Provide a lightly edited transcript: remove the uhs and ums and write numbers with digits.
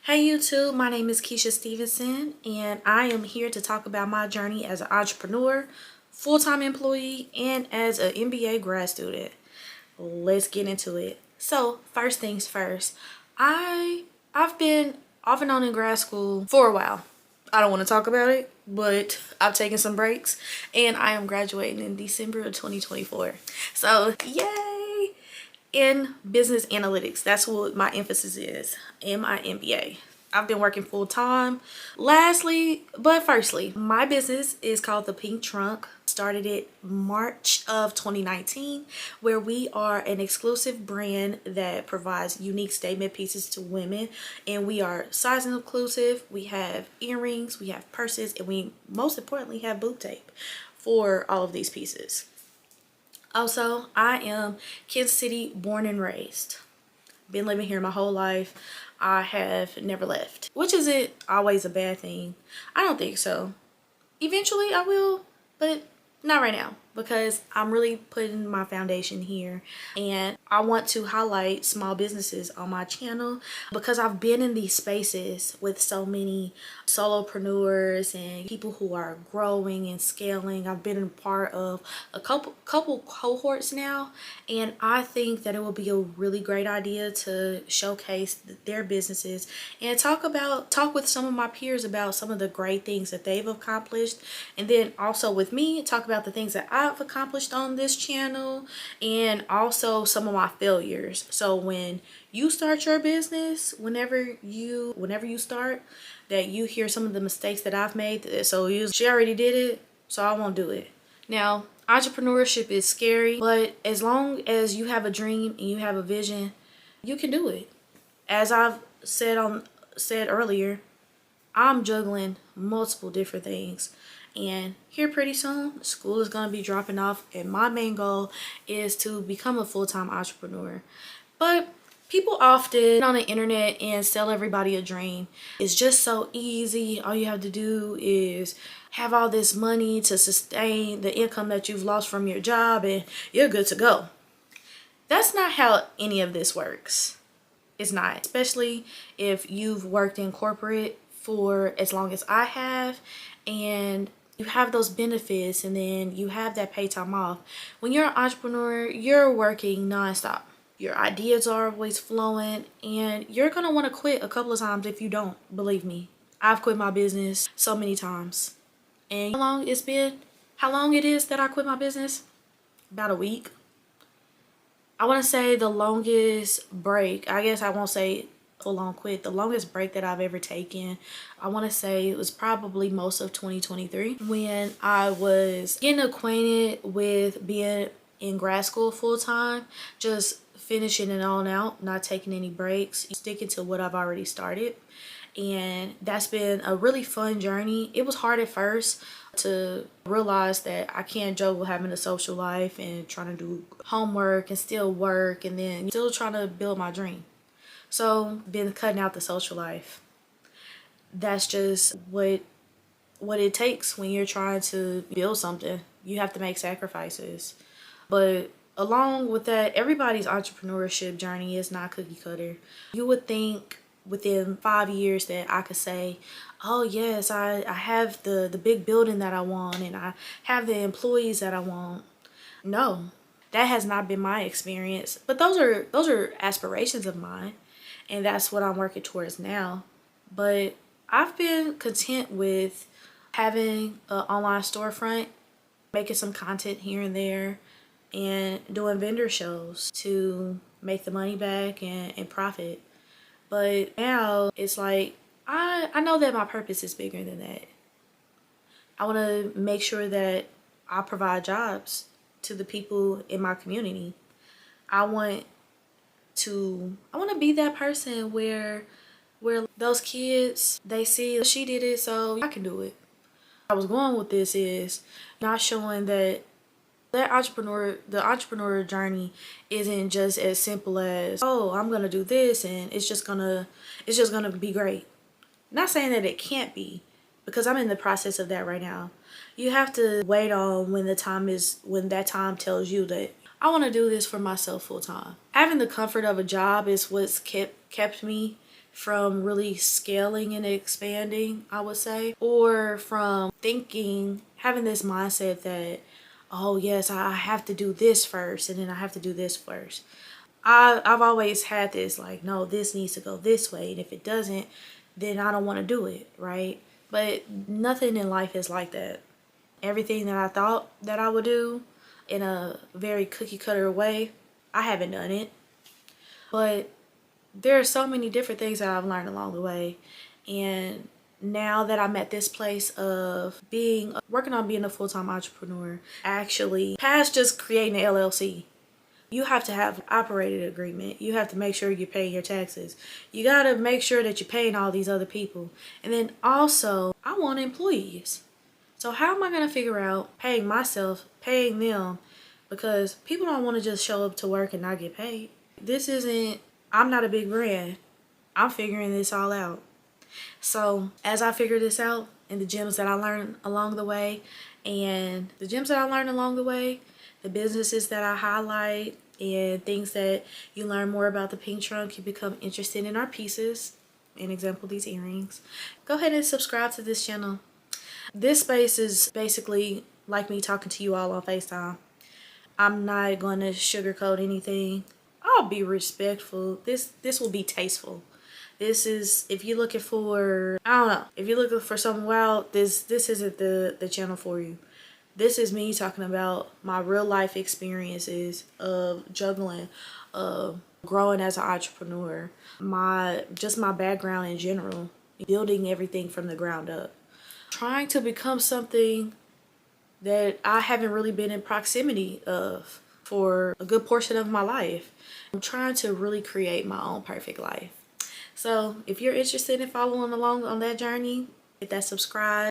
Hey YouTube, my name is Keisha Stevenson and I am here to talk about my journey as an entrepreneur, full-time employee, and as an MBA grad student. Let's get into it. So first things first, I've been off and on in grad school for a while. I don't want to talk about it, but I've taken some breaks and I am graduating in December of 2024. So yay! In business analytics, that's what my emphasis is in my MBA. I've been working full time. Firstly, my business is called The Pink Trunk. Started it March of 2019, where we are an exclusive brand that provides unique statement pieces to women, and we are size inclusive. We have earrings, we have purses, and we most importantly have boob tape for all of these pieces. Also, I am Kansas City born and raised. Been living here my whole life. I have never left, which isn't always a bad thing. I don't think so. Eventually I will, but not right now, because I'm really putting my foundation here and I want to highlight small businesses on my channel because I've been in these spaces with so many solopreneurs and people who are growing and scaling. I've been a part of a couple cohorts now, and I think that it would be a really great idea to showcase their businesses and talk with some of my peers about some of the great things that they've accomplished, and then also with me talk about the things that I've accomplished on this channel and also some of my failures. So when you start your business, whenever you start, that you hear some of the mistakes that I've made. So she already did it, so I won't do it. Now, entrepreneurship is scary, but as long as you have a dream and you have a vision, you can do it. As I've said earlier, I'm juggling multiple different things. And here pretty soon, school is going to be dropping off, and my main goal is to become a full-time entrepreneur. But people often on the internet and sell everybody a dream. It's just so easy. All you have to do is have all this money to sustain the income that you've lost from your job and you're good to go. That's not how any of this works. It's not, especially if you've worked in corporate for as long as I have and you have those benefits, and then you have that pay time off. When you're an entrepreneur, you're working nonstop. Your ideas are always flowing, and you're gonna want to quit a couple of times if you don't. Believe me, I've quit my business so many times. And how long it is that I quit my business? About a week. I want to say the longest break, I guess I won't say full on quit, the longest break that I've ever taken, I want to say it was probably most of 2023 when I was getting acquainted with being in grad school full time, just finishing it on out, not taking any breaks, sticking to what I've already started. And that's been a really fun journey. It was hard at first to realize that I can't juggle having a social life and trying to do homework and still work and then still trying to build my dream. So been cutting out the social life. That's just what it takes when you're trying to build something. You have to make sacrifices. But along with that, everybody's entrepreneurship journey is not cookie cutter. You would think within 5 years that I could say, oh yes, I have the big building that I want and I have the employees that I want. No, that has not been my experience. But those are aspirations of mine. And that's what I'm working towards now. But I've been content with having an online storefront, making some content here and there, and doing vendor shows to make the money back and profit. But now it's like, I know that my purpose is bigger than that. I want to make sure that I provide jobs to the people in my community. I want to be that person where those kids, they see she did it, so I can do it. I was going with this is not showing that the entrepreneur journey isn't just as simple as, oh, I'm gonna do this and it's just gonna be great. Not saying that it can't be, because I'm in the process of that right now. You have to wait on when that time tells you that, I want to do this for myself full time. Having the comfort of a job is what's kept me from really scaling and expanding, I would say, or from having this mindset that, oh yes, I have to do this first and then I have to do this first. I've always had this like, no, this needs to go this way, and if it doesn't, then I don't want to do it, right? But nothing in life is like that. Everything that I thought that I would do in a very cookie cutter way, I haven't done it. But there are so many different things that I've learned along the way. And now that I'm at this place of working on being a full-time entrepreneur, actually past just creating an LLC, you have to have an operating agreement. You have to make sure you're paying your taxes. You got to make sure that you're paying all these other people. And then also, I want employees. So how am I going to figure out paying myself, paying them? Because people don't want to just show up to work and not get paid. I'm not a big brand. I'm figuring this all out. So as I figure this out, and the gems that I learned along the way, the businesses that I highlight, and things that you learn more about the pink trunk, you become interested in our pieces. An example, these earrings. Go ahead and subscribe to this channel. This space is basically like me talking to you all on FaceTime. I'm not going to sugarcoat anything. I'll be respectful. This will be tasteful. This is, if you're looking for, I don't know, if you're looking for something wild, this isn't the channel for you. This is me talking about my real life experiences of juggling, of growing as an entrepreneur, my background in general, building everything from the ground up, trying to become something that I haven't really been in proximity of for a good portion of my life. I'm trying to really create my own perfect life. So if you're interested in following along on that journey, hit that subscribe.